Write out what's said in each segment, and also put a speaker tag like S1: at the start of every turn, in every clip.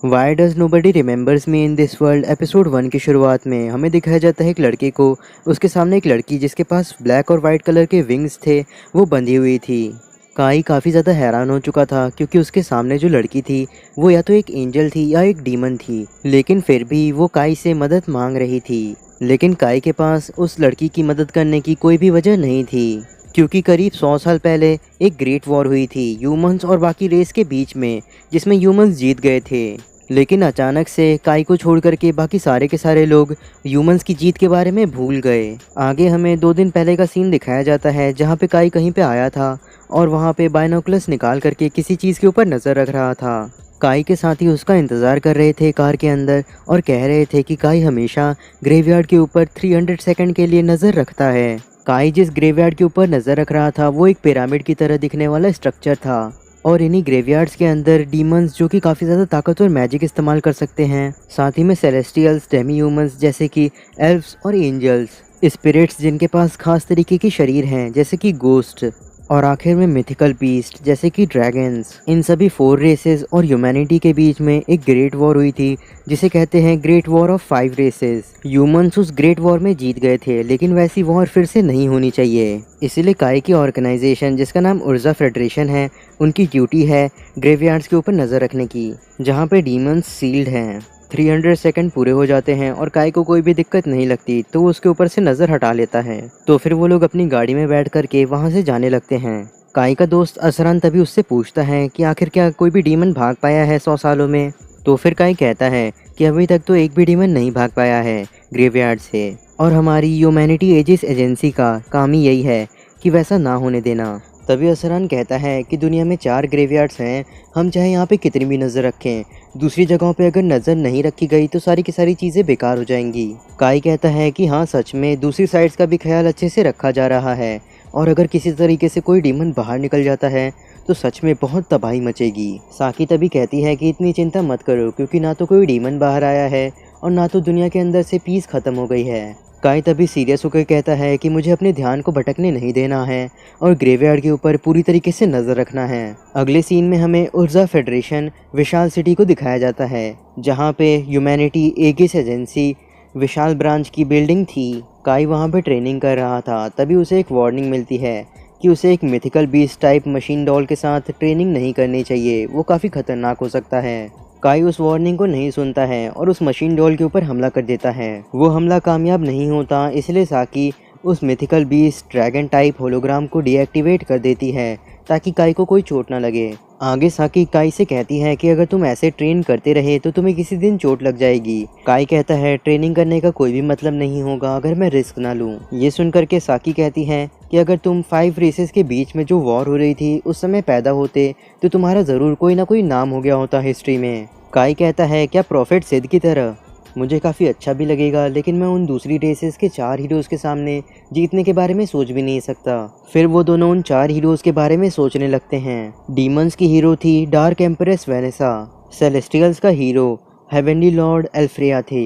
S1: Why does nobody remembers me in this world episode 1 की शुरुआत में हमें दिखाया जाता है एक लड़के को। उसके सामने एक लड़की जिसके पास ब्लैक और वाइट कलर के विंग्स थे वो बंधी हुई थी। काई काफ़ी ज़्यादा हैरान हो चुका था क्योंकि उसके सामने जो लड़की थी वो या तो एक एंजल थी या एक डीमन थी, लेकिन फिर भी वो काई से मदद मांग रही थी। लेकिन काई के पास उस लड़की की मदद करने की कोई भी वजह नहीं थी, क्योंकि करीब 100 साल पहले एक ग्रेट वॉर हुई थी ह्यूमंस और बाकी रेस के बीच में, जिसमें ह्यूमंस जीत गए थे। लेकिन अचानक से काई को छोड़ करके बाकी सारे के सारे लोग ह्यूमंस की जीत के बारे में भूल गए। आगे हमें 2 दिन पहले का सीन दिखाया जाता है जहाँ पे काई कहीं पे आया था और वहाँ पे बाइनोकुलर्स निकाल करके किसी चीज़ के ऊपर नज़र रख रहा था। काई के साथी उसका इंतज़ार कर रहे थे कार के अंदर और कह रहे थे कि काई हमेशा ग्रेवयार्ड के ऊपर 300 सेकंड के लिए नज़र रखता है। काई जिस ग्रेवयार्ड के ऊपर नज़र रख रहा था वो एक पिरामिड की तरह दिखने वाला स्ट्रक्चर था, और इन्हीं ग्रेवयार्ड्स के अंदर डीमंस जो कि काफ़ी ज़्यादा ताकतवर मैजिक इस्तेमाल कर सकते हैं, साथ ही में सेलेस्टियल्स, डेमी ह्यूमंस जैसे कि एल्व्स और एंजल्स, स्पिरिट्स जिनके पास खास तरीके के शरीर हैं जैसे कि गोस्ट, और आखिर में मिथिकल बीस्ट जैसे कि ड्रैगन्स। इन सभी 4 रेसेस और ह्यूमैनिटी के बीच में एक ग्रेट वॉर हुई थी जिसे कहते हैं great war of 5 races. Humans उस ग्रेट वॉर में जीत गए थे, लेकिन वैसी वॉर फिर से नहीं होनी चाहिए। इसीलिए काई की ऑर्गेनाइजेशन जिसका नाम उर्जा फेडरेशन है, उनकी ड्यूटी है ग्रेवयार्ड्स के ऊपर नज़र रखने की जहाँ पे डीमंस सील्ड हैं। 300 सेकंड पूरे हो जाते हैं और काई को कोई भी दिक्कत नहीं लगती तो वो उसके ऊपर से नज़र हटा लेता है। तो फिर वो लोग अपनी गाड़ी में बैठ करके वहाँ से जाने लगते हैं। काई का दोस्त असरान तभी उससे पूछता है कि आखिर क्या कोई भी डीमन भाग पाया है 100 सालों में। तो फिर काई कहता है कि अभी तक तो एक भी डीमन नहीं भाग पाया है ग्रेवयार्ड से, और हमारी ह्यूमैनिटी एजिस एजेंसी का काम ही यही है कि वैसा ना होने देना। तभी असरान कहता है कि दुनिया में 4 ग्रेवयार्ड्स हैं, हम चाहे यहाँ पे कितनी भी नज़र रखें, दूसरी जगहों पे अगर नज़र नहीं रखी गई तो सारी की सारी चीज़ें बेकार हो जाएंगी। काई कहता है कि हाँ सच में दूसरी साइड्स का भी ख्याल अच्छे से रखा जा रहा है, और अगर किसी तरीके से कोई डीमन बाहर निकल जाता है तो सच में बहुत तबाही मचेगी। साकी तभी कहती है कि इतनी चिंता मत करो, क्योंकि ना तो कोई डीमन बाहर आया है और ना तो दुनिया के अंदर से पीस ख़त्म हो गई है। काई तभी सीरियस होकर कहता है कि मुझे अपने ध्यान को भटकने नहीं देना है और ग्रेवयार्ड के ऊपर पूरी तरीके से नज़र रखना है। अगले सीन में हमें उर्जा फेडरेशन विशाल सिटी को दिखाया जाता है जहाँ पे ह्यूमैनिटी एगिस एजेंसी विशाल ब्रांच की बिल्डिंग थी। काई वहाँ पे ट्रेनिंग कर रहा था, तभी उसे एक वार्निंग मिलती है कि उसे एक mythical beast type machine doll के साथ ट्रेनिंग नहीं करनी चाहिए, वो काफ़ी खतरनाक हो सकता है। काई उस वार्निंग को नहीं सुनता है और उस मशीन डॉल के ऊपर हमला कर देता है। वो हमला कामयाब नहीं होता, इसलिए साकी उस mythical beast dragon type hologram को डीएक्टिवेट कर देती है ताकि काई को कोई चोट ना लगे। आगे साकी काई से कहती है कि अगर तुम ऐसे ट्रेन करते रहे तो तुम्हें किसी दिन चोट लग जाएगी। काई कहता है ट्रेनिंग करने का कोई भी मतलब नहीं होगा अगर मैं रिस्क ना लूँ। ये सुनकर के साकी कहती है कि अगर तुम 5 रेसेस के बीच में जो वॉर हो रही थी उस समय पैदा होते तो तुम्हारा ज़रूर कोई ना कोई नाम हो गया होता हिस्ट्री में। काई कहता है क्या प्रॉफिट सिद्ध की तरह? मुझे काफ़ी अच्छा भी लगेगा, लेकिन मैं उन दूसरी रेसेस के 4 हीरोज़ के सामने जीतने के बारे में सोच भी नहीं सकता। फिर वो दोनों उन 4 हीरोज़ के बारे में सोचने लगते हैं। डीमंस की हीरो थी डार्क एम्प्रेस वेनेसा, सेलेस्टियल्स का हीरो हेवनली लॉर्ड एल्फ्रेया थे,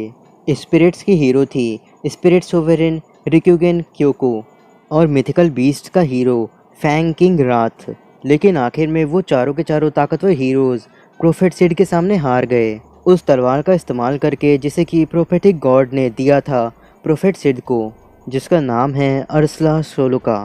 S1: स्पिरिट्स की हीरो थी स्पिरिट सोवेरेन रिक्यूगेन क्योको, और मिथिकल बीस्ट का हीरो फैंग किंग राथ। लेकिन आखिर में वो चारों के चारों ताकतवर हीरोज़ प्रोफेट सिड के सामने हार गए, उस तलवार का इस्तेमाल करके जिसे कि प्रोफेटिक गॉड ने दिया था प्रोफेट सिड को, जिसका नाम है अर्सला सोलोका।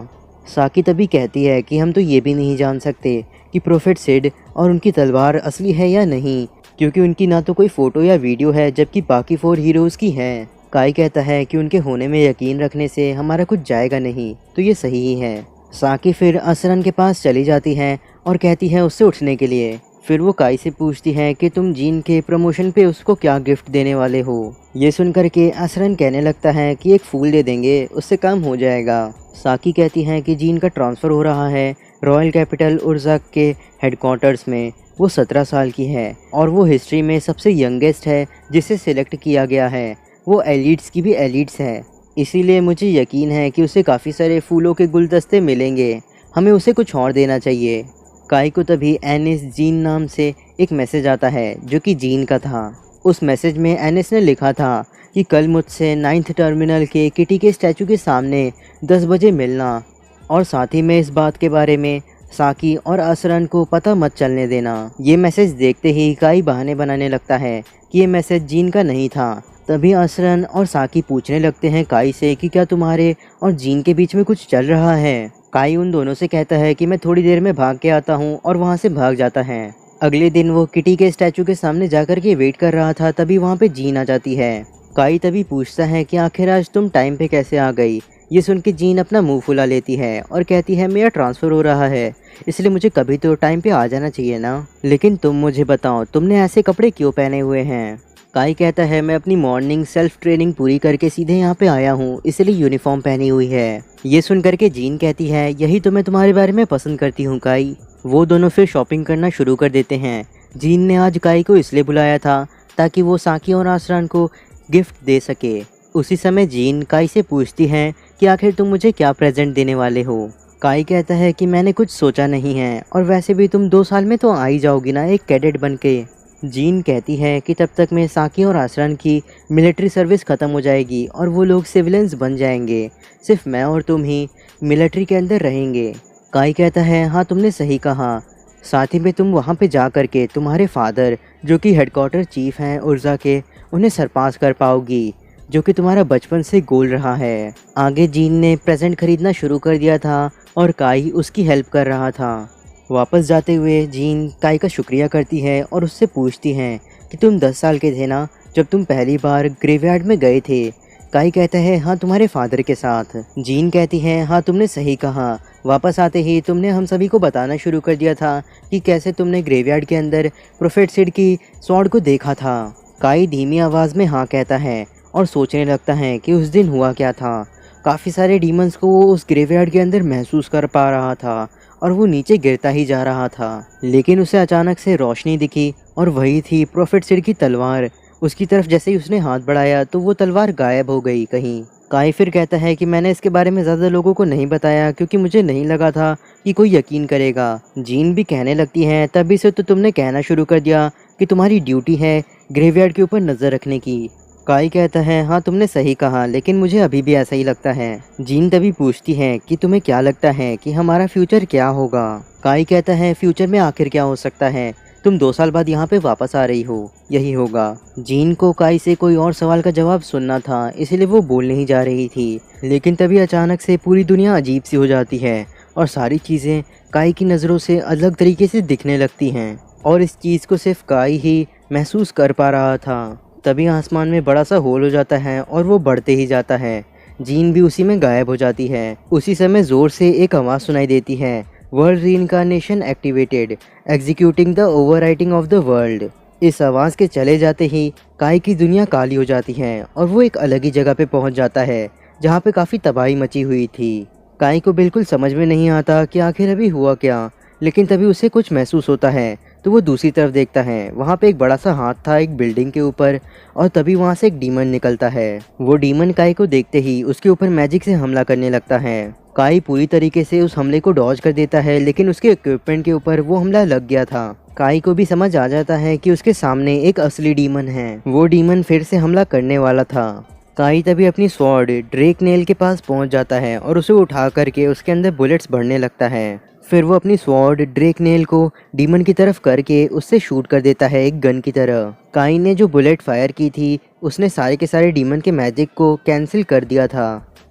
S1: साकी तभी कहती है कि हम तो ये भी नहीं जान सकते कि प्रोफेट सिड और उनकी तलवार असली है या नहीं, क्योंकि उनकी ना तो कोई फ़ोटो या वीडियो है जबकि बाकी 4 हीरोज़ की हैं। काई कहता है कि उनके होने में यकीन रखने से हमारा कुछ जाएगा नहीं, तो ये सही ही है। साकी फिर असरन के पास चली जाती है और कहती है उससे उठने के लिए। फिर वो काई से पूछती है कि तुम जीन के प्रमोशन पे उसको क्या गिफ्ट देने वाले हो। ये सुनकर के असरन कहने लगता है कि एक फूल दे देंगे, उससे काम हो जाएगा। साकी कहती है कि जीन का ट्रांसफ़र हो रहा है रॉयल कैपिटल उर्जा के हेडक्वार्टर्स में। वो 17 साल की है और वो हिस्ट्री में सबसे यंगेस्ट है जिसे सिलेक्ट किया गया है। वो एलिट्स की भी एलिट्स है, इसीलिए मुझे यकीन है कि उसे काफ़ी सारे फूलों के गुलदस्ते मिलेंगे, हमें उसे कुछ और देना चाहिए। काई को तभी एनिस जीन नाम से एक मैसेज आता है जो कि जीन का था। उस मैसेज में एनिस ने लिखा था कि कल मुझसे 9th टर्मिनल के किटी के स्टैचू के सामने 10 बजे मिलना, और साथ ही में इस बात के बारे में साकी और असरन को पता मत चलने देना। ये मैसेज देखते ही काई बहाने बनाने लगता है कि ये मैसेज जीन का नहीं था। तभी असरन और साकी पूछने लगते हैं काई से कि क्या तुम्हारे और जीन के बीच में कुछ चल रहा है। काई उन दोनों से कहता है कि मैं थोड़ी देर में भाग के आता हूँ और वहाँ से भाग जाता है। अगले दिन वो किटी के स्टैचू के सामने जाकर के वेट कर रहा था, तभी वहाँ पे जीन आ जाती है। काई तभी पूछता है कि आखिर आज तुम टाइम पे कैसे आ गई। ये सुन के जीन अपना मुंह फुला लेती है और कहती है मेरा ट्रांसफ़र हो रहा है, इसलिए मुझे कभी तो टाइम पे आ जाना चाहिए ना। लेकिन तुम मुझे बताओ तुमने ऐसे कपड़े क्यों पहने हुए हैं। काई कहता है मैं अपनी मॉर्निंग सेल्फ ट्रेनिंग पूरी करके सीधे यहाँ पे आया हूँ, इसलिए यूनिफॉर्म पहनी हुई है। ये सुन करके जीन कहती है यही तो मैं तुम्हारे बारे में पसंद करती हूँ काई। वो दोनों फिर शॉपिंग करना शुरू कर देते हैं। जीन ने आज काई को इसलिए बुलाया था ताकि वो साकी और आसरान को गिफ्ट दे सके। उसी समय जीन काई से पूछती है कि आखिर तुम मुझे क्या प्रेजेंट देने वाले हो। काई कहता है कि मैंने कुछ सोचा नहीं है, और वैसे भी तुम 2 साल में तो आ ही जाओगी ना एक कैडेट बन के। जीन कहती है कि तब तक में साकी और आसरान की मिलिट्री सर्विस ख़त्म हो जाएगी और वो लोग सिविलियंस बन जाएंगे। सिर्फ मैं और तुम ही मिलिट्री के अंदर रहेंगे। काई कहता है हाँ तुमने सही कहा, साथ ही में तुम वहाँ पे जा कर के तुम्हारे फादर जो कि हेडक्वार्टर चीफ हैं उर्जा के, उन्हें सरपास कर पाओगी, जो कि तुम्हारा बचपन से गोल रहा है। आगे जीन ने प्रेजेंट खरीदना शुरू कर दिया था और काई उसकी हेल्प कर रहा था। वापस जाते हुए जीन काई का शुक्रिया करती है और उससे पूछती हैं कि तुम 10 साल के थे ना जब तुम पहली बार ग्रेवयार्ड में गए थे। काई कहता है हाँ तुम्हारे फादर के साथ। जीन कहती है हाँ तुमने सही कहा, वापस आते ही तुमने हम सभी को बताना शुरू कर दिया था कि कैसे तुमने ग्रेवयार्ड के अंदर प्रोफेट सिड की स्वॉर्ड को देखा था। काई धीमी आवाज़ में हाँ कहता है और सोचने लगता है कि उस दिन हुआ क्या था। काफ़ी सारे डीमंस को वो उस ग्रेवयार्ड के अंदर महसूस कर पा रहा था और वो नीचे गिरता ही जा रहा था, लेकिन उसे अचानक से रोशनी दिखी और वही थी प्रोफेट सिड की तलवार। उसकी तरफ जैसे ही उसने हाथ बढ़ाया तो वो तलवार गायब हो गई कहीं। काई फिर कहता है कि मैंने इसके बारे में ज़्यादा लोगों को नहीं बताया क्योंकि मुझे नहीं लगा था कि कोई यकीन करेगा। जीन भी कहने लगती है तभी से तो तुमने कहना शुरू कर दिया कि तुम्हारी ड्यूटी है ग्रेवयार्ड के ऊपर नज़र रखने की। काई कहता है हाँ तुमने सही कहा, लेकिन मुझे अभी भी ऐसा ही लगता है। जीन तभी पूछती है कि तुम्हें क्या लगता है कि हमारा फ्यूचर क्या होगा। काई कहता है फ्यूचर में आखिर क्या हो सकता है, तुम 2 साल बाद यहाँ पे वापस आ रही हो, यही होगा। जीन को काई से कोई और सवाल का जवाब सुनना था, इसलिए वो बोलने ही जा रही थी, लेकिन तभी अचानक से पूरी दुनिया अजीब सी हो जाती है और सारी चीज़ें काई की नज़रों से अलग तरीके से दिखने लगती हैं और इस चीज़ को सिर्फ काई ही महसूस कर पा रहा था। तभी आसमान में बड़ा सा होल हो जाता है और वो बढ़ते ही जाता है। जीन भी उसी में गायब हो जाती है। उसी समय ज़ोर से एक आवाज़ सुनाई देती है, world reincarnation activated, executing the overwriting of the world. इस आवाज़ के चले जाते ही काई की दुनिया काली हो जाती है और वो एक अलग ही जगह पे पहुंच जाता है जहाँ पे काफ़ी तबाही मची हुई थी। काई को बिल्कुल समझ में नहीं आता कि आखिर अभी हुआ क्या, लेकिन तभी उसे कुछ महसूस होता है तो वो दूसरी तरफ देखता है। वहाँ पे एक बड़ा सा हाथ था एक बिल्डिंग के ऊपर और तभी वहाँ से एक डीमन निकलता है। वो डीमन काई को देखते ही उसके ऊपर मैजिक से हमला करने लगता है। काई पूरी तरीके से उस हमले को डॉज कर देता है, लेकिन उसके इक्विपमेंट के ऊपर वो हमला लग गया था। काई को भी समझ आ जाता है कि उसके सामने एक असली डीमन है। वो डीमन फिर से हमला करने वाला था। काई तभी अपनी स्वॉर्ड ड्रेक नेल के पास पहुंच जाता है और उसे उठा करके उसके अंदर बुलेट्स भरने लगता है। फिर वो अपनी स्वॉर्ड ड्रेक नेल को डीमन की तरफ करके उससे शूट कर देता है एक गन की तरह। काई ने जो बुलेट फायर की थी उसने सारे के सारे डीमन के मैजिक को कैंसिल कर दिया था।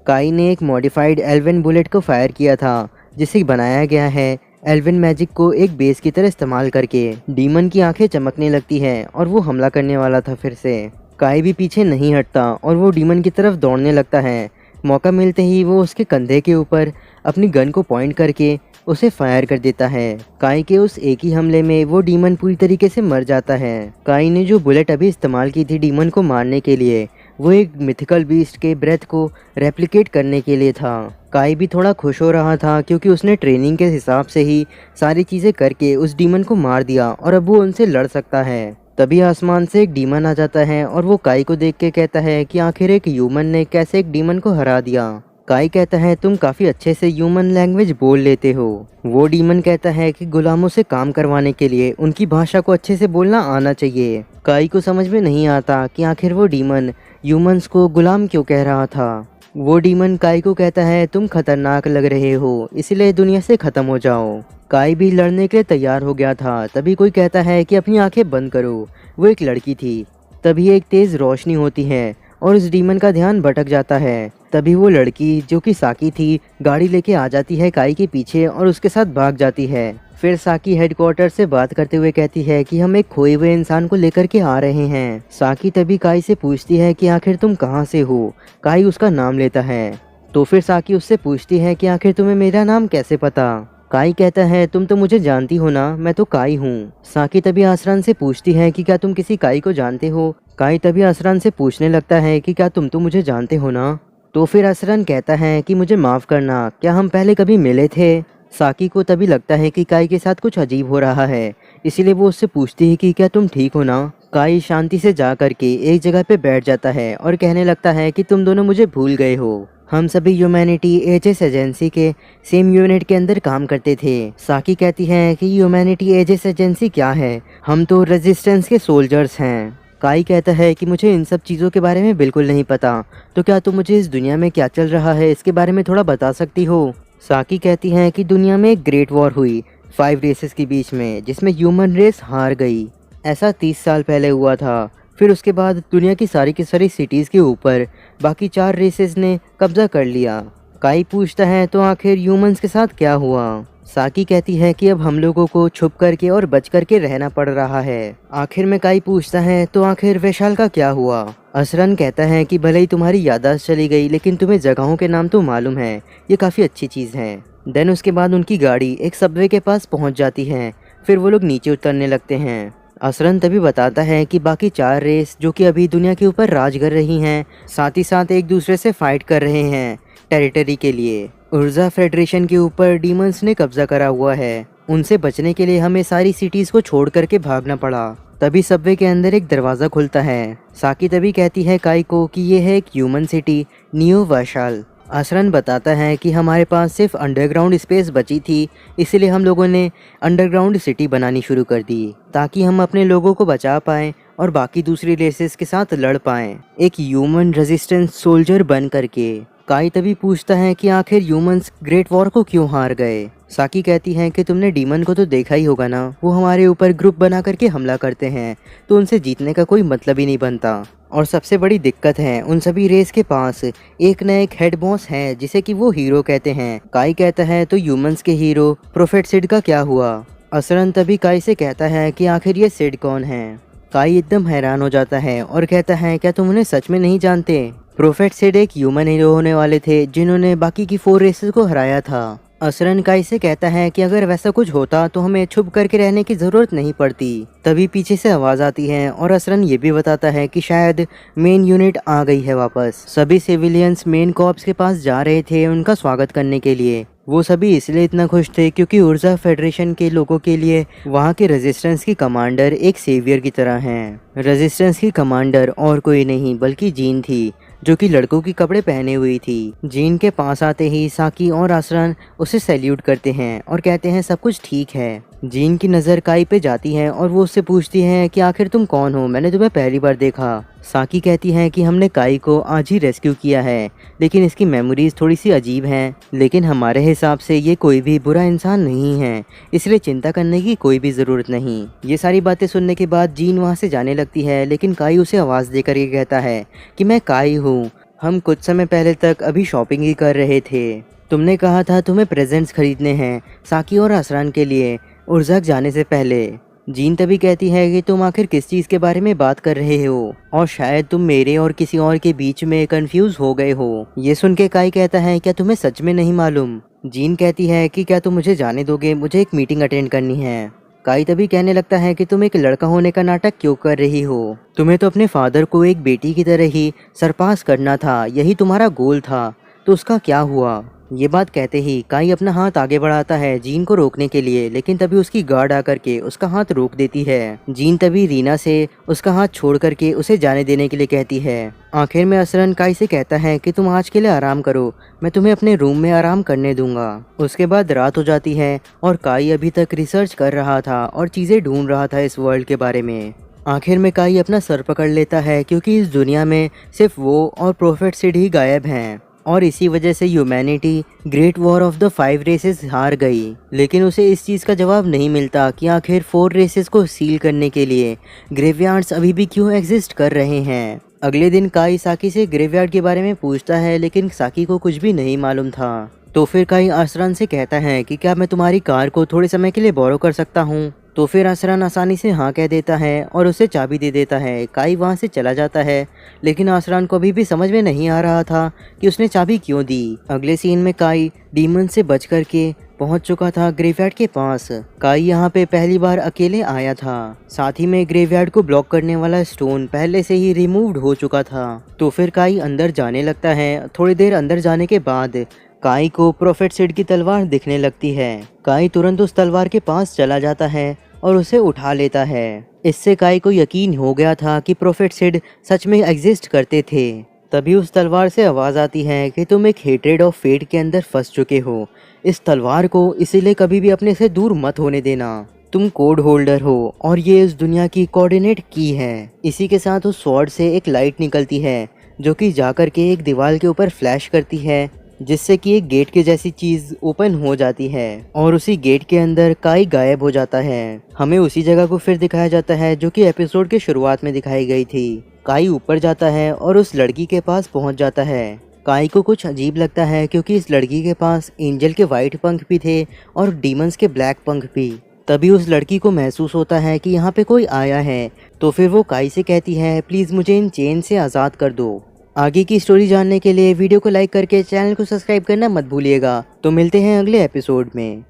S1: काई ने एक मॉडिफाइड एल्वेन बुलेट को फायर किया था जिसे बनाया गया है एल्वेन मैजिक को एक बेस की तरह इस्तेमाल करके। डीमन की आंखें चमकने लगती हैं और वो हमला करने वाला था फिर से। काई भी पीछे नहीं हटता और वो डीमन की तरफ दौड़ने लगता है। मौका मिलते ही वो उसके कंधे के ऊपर अपनी गन को पॉइंट करके उसे फायर कर देता है। काई के उस एक ही हमले में वो डीमन पूरी तरीके से मर जाता है। काई ने जो बुलेट अभी इस्तेमाल की थी डीमन को मारने के लिए, वो एक मिथिकल बीस्ट के ब्रेथ को रेप्लिकेट करने के लिए था। काई भी थोड़ा खुश हो रहा था क्योंकि उसने ट्रेनिंग के हिसाब से ही सारी चीज़ें करके उस डीमन को मार दिया और अब वो उनसे लड़ सकता है। तभी आसमान से एक डीमन आ जाता है और वो काई को देख के कहता है कि आखिर एक ह्यूमन ने कैसे एक डीमन को हरा दिया। काई कहता है तुम काफ़ी अच्छे से ह्यूमन लैंग्वेज बोल लेते हो। वो डीमन कहता है कि गुलामों से काम करवाने के लिए उनकी भाषा को अच्छे से बोलना आना चाहिए। काई को समझ में नहीं आता कि आखिर वो डीमन ह्यूमंस को गुलाम क्यों कह रहा था। वो डीमन काई को कहता है तुम खतरनाक लग रहे हो, इसलिए दुनिया से खत्म हो जाओ। काई भी लड़ने के लिए तैयार हो गया था, तभी कोई कहता है कि अपनी आंखें बंद करो। वो एक लड़की थी। तभी एक तेज रोशनी होती है और उस डीमन का ध्यान भटक जाता है। तभी वो लड़की जो कि साकी थी, गाड़ी लेके आ जाती है काई के पीछे और उसके साथ भाग जाती है। फिर साकी हेडक्वार्टर से बात करते हुए कहती है कि हम एक खोए हुए इंसान को लेकर के आ रहे हैं। साकी तभी काई से पूछती है कि आखिर तुम कहाँ से हो। काई उसका नाम लेता है। तो फिर साकी उससे पूछती है कि आखिर तुम्हें मेरा नाम कैसे पता। काई कहता है तुम तो मुझे जानती हो ना, मैं तो काई हूँ। साकी तभी आसरान से पूछती है कि क्या तुम किसी काई को जानते हो। काई तभी आसरान से पूछने लगता है कि क्या तुम तो मुझे जानते हो ना। तो फिर आसरान कहता है कि मुझे माफ़ करना, क्या हम पहले कभी मिले थे। साकी को तभी लगता है कि काई के साथ कुछ अजीब हो रहा है, इसीलिए वो उससे पूछती है कि क्या तुम ठीक हो ना। काई शांति से जा करके एक जगह पे बैठ जाता है और कहने लगता है कि तुम दोनों मुझे भूल गए हो। हम सभी ह्यूमैनिटी एजेस एजेंसी के सेम यूनिट के अंदर काम करते थे। साकी कहती है कि ह्यूमैनिटी एजेस एजेंसी क्या है, हम तो रेजिस्टेंस के सोल्जर्स हैं। काई कहता है कि मुझे इन सब चीज़ों के बारे में बिल्कुल नहीं पता, तो क्या तुम मुझे इस दुनिया में क्या चल रहा है इसके बारे में थोड़ा बता सकती हो। साकी कहती है कि दुनिया में एक ग्रेट वॉर हुई 5 रेसेस के बीच में, जिसमें ह्यूमन रेस हार गई। ऐसा 30 साल पहले हुआ था। फिर उसके बाद दुनिया की सारी सिटीज़ के ऊपर बाकी 4 रेसेस ने कब्जा कर लिया। काई पूछता है तो आखिर ह्यूमंस के साथ क्या हुआ। साकी कहती है कि अब हम लोगों को छुप करके और बच करके रहना पड़ रहा है। आखिर में काई पूछता है तो आखिर वैशाल का क्या हुआ। असरन कहता है कि भले ही तुम्हारी याददाश्त चली गई, लेकिन तुम्हें जगहों के नाम तो मालूम है, ये काफ़ी अच्छी चीज़ है। देन उसके बाद उनकी गाड़ी एक सबवे के पास पहुंच जाती है। फिर वो लोग नीचे उतरने लगते हैं। असरन तभी बताता है कि बाकी 4 रेस जो कि अभी दुनिया के ऊपर राज कर रही हैं, साथ ही साथ एक दूसरे से फाइट कर रहे हैं टेरिटरी के लिए। उर्जा फेडरेशन के ऊपर डीमंस ने कब्जा करा हुआ है। उनसे बचने के लिए हमें सारी सिटीज़ को छोड़ करके भागना पड़ा। तभी सबवे के अंदर एक दरवाज़ा खुलता है। साकी तभी कहती है काई को कि ये है एक ह्यूमन सिटी, न्यू वैशाल। असरन बताता है कि हमारे पास सिर्फ अंडरग्राउंड स्पेस बची थी, इसलिए हम लोगों ने अंडरग्राउंड सिटी बनानी शुरू कर दी ताकि हम अपने लोगों को बचा पाएं और बाकी दूसरी रेसेस के साथ लड़ पाएं, एक ह्यूमन रेजिस्टेंस सोल्जर बन करके। काई तभी पूछता है कि आखिर ह्यूमंस ग्रेट वॉर को क्यों हार गए। साकी कहती है कि तुमने डीमन को तो देखा ही होगा ना, वो हमारे ऊपर ग्रुप बना करके हमला करते हैं, तो उनसे जीतने का कोई मतलब ही नहीं बनता। और सबसे बड़ी दिक्कत है उन सभी रेस के पास एक न एक हेड बॉस है जिसे कि वो हीरो कहते हैं। काई कहता है तो ह्यूमंस के हीरो प्रोफेट सिड का क्या हुआ। असरन तभी काई से कहता है कि आखिर ये सिड कौन है। काई एकदम हैरान हो जाता है और कहता है क्या तुम उन्हें सच में नहीं जानते। प्रोफेट सिड एक ह्यूमन हीरो होने वाले थे जिन्होंने बाकी की 4 रेसेस को हराया था। असरन काई से कहता है कि अगर वैसा कुछ होता तो हमें छुप करके रहने की ज़रूरत नहीं पड़ती। तभी पीछे से आवाज़ आती है और असरन ये भी बताता है कि शायद मेन यूनिट आ गई है वापस। सभी सिविलियंस मेन कॉर्प्स के पास जा रहे थे उनका स्वागत करने के लिए। वो सभी इसलिए इतना खुश थे क्योंकि ऊर्जा फेडरेशन के लोगों के लिए वहाँ के रेजिस्टेंस की कमांडर एक सेवियर की तरह हैं। रेजिस्टेंस की कमांडर और कोई नहीं बल्कि जीन थी, जो कि लड़कों की कपड़े पहने हुई थी। जीन के पास आते ही साकी और आसरान उसे सैल्यूट करते हैं और कहते हैं सब कुछ ठीक है। जीन की नज़र काई पे जाती है और वो उससे पूछती है कि आखिर तुम कौन हो, मैंने तुम्हें पहली बार देखा। साकी कहती है कि हमने काई को आज ही रेस्क्यू किया है, लेकिन इसकी मेमोरीज थोड़ी सी अजीब हैं, लेकिन हमारे हिसाब से ये कोई भी बुरा इंसान नहीं है, इसलिए चिंता करने की कोई भी ज़रूरत नहीं। ये सारी बातें सुनने के बाद जीन वहाँ से जाने लगती है, लेकिन काई उसे आवाज़ देकर ये कहता है कि मैं काई हूँ, हम कुछ समय पहले तक अभी शॉपिंग ही कर रहे थे। तुमने कहा था तुम्हें प्रेजेंट्स खरीदने हैं साकी और आसरान के लिए उर्जाक जाने से पहले। जीन तभी कहती है कि तुम आखिर किस चीज़ के बारे में बात कर रहे हो और शायद तुम मेरे और किसी और के बीच में कंफ्यूज हो गए हो। ये सुन के काई कहता है क्या तुम्हें सच में नहीं मालूम। जीन कहती है कि क्या तुम मुझे जाने दोगे, मुझे एक मीटिंग अटेंड करनी है। काई तभी कहने लगता है कि तुम एक लड़का होने का नाटक क्यों कर रही हो, तुम्हें तो अपने फादर को एक बेटी की तरह ही सरपास करना था, यही तुम्हारा गोल था, तो उसका क्या हुआ। ये बात कहते ही काई अपना हाथ आगे बढ़ाता है जीन को रोकने के लिए, लेकिन तभी उसकी गार्ड आकर के उसका हाथ रोक देती है। जीन तभी रीना से उसका हाथ छोड़ करके उसे जाने देने के लिए कहती है। आखिर में असरन काई से कहता है कि तुम आज के लिए आराम करो, मैं तुम्हें अपने रूम में आराम करने दूंगा। उसके बाद रात हो जाती है और काई अभी तक रिसर्च कर रहा था और चीज़ें ढूंढ रहा था इस वर्ल्ड के बारे में। आखिर में काई अपना सर पकड़ लेता है क्योंकि इस दुनिया में सिर्फ वो और प्रोफेट सिड ही गायब हैं। और इसी वजह से humanity great war of the 5 races हार गई। लेकिन उसे इस चीज़ का जवाब नहीं मिलता कि आखिर 4 रेसेस को सील करने के लिए ग्रेवयार्ड्स अभी भी क्यों एग्जिस्ट कर रहे हैं। अगले दिन काई साकी से ग्रेवयार्ड के बारे में पूछता है, लेकिन साकी को कुछ भी नहीं मालूम था। तो फिर काई आसरान से कहता है कि क्या मैं तुम्हारी कार को थोड़े समय के लिए बोरो कर सकता हूँ। तो फिर आसरान आसानी से हाँ कह देता है और उसे चाबी दे देता है। काई वहाँ से चला जाता है, लेकिन आसरान को अभी भी समझ में नहीं आ रहा था कि उसने चाबी क्यों दी। अगले सीन में काई डीमन से बच करके पहुंच चुका था ग्रेवयार्ड के पास। काई यहाँ पे पहली बार अकेले आया था। साथ ही में ग्रेवयार्ड को ब्लॉक करने वाला स्टोन पहले से ही रिमूव्ड हो चुका था। तो फिर काई अंदर जाने लगता है। थोड़ी देर अंदर जाने के बाद काई को प्रोफेट सिड की तलवार दिखने लगती है। काई तुरंत उस तलवार के पास चला जाता है और उसे उठा लेता है। इससे काई को यकीन हो गया था कि प्रोफेट सिड सच में एग्जिस्ट करते थे। तभी उस तलवार से आवाज़ आती है कि तुम एक हेट्रेड ऑफ फेट के अंदर फंस चुके हो। इस तलवार को इसीलिए कभी भी अपने से दूर मत होने देना। तुम कोड होल्डर हो और ये इस दुनिया की कोऑर्डिनेट की है। इसी के साथ उस स्वॉर्ड से एक लाइट निकलती है जो कि जाकर के एक दीवार के ऊपर फ्लैश करती है, जिससे कि एक गेट के जैसी चीज ओपन हो जाती है और उसी गेट के अंदर काई गायब हो जाता है। हमें उसी जगह को फिर दिखाया जाता है जो कि एपिसोड के शुरुआत में दिखाई गई थी। काई ऊपर जाता है और उस लड़की के पास पहुंच जाता है। काई को कुछ अजीब लगता है क्योंकि इस लड़की के पास एंजल के वाइट पंख भी थे और डीमंस के ब्लैक पंख भी। तभी उस लड़की को महसूस होता है कि यहाँ पे कोई आया है। तो फिर वो काई से कहती है, प्लीज़ मुझे इन चेन से आज़ाद कर दो। आगे की स्टोरी जानने के लिए वीडियो को लाइक करके चैनल को सब्सक्राइब करना मत भूलिएगा। तो मिलते हैं अगले एपिसोड में।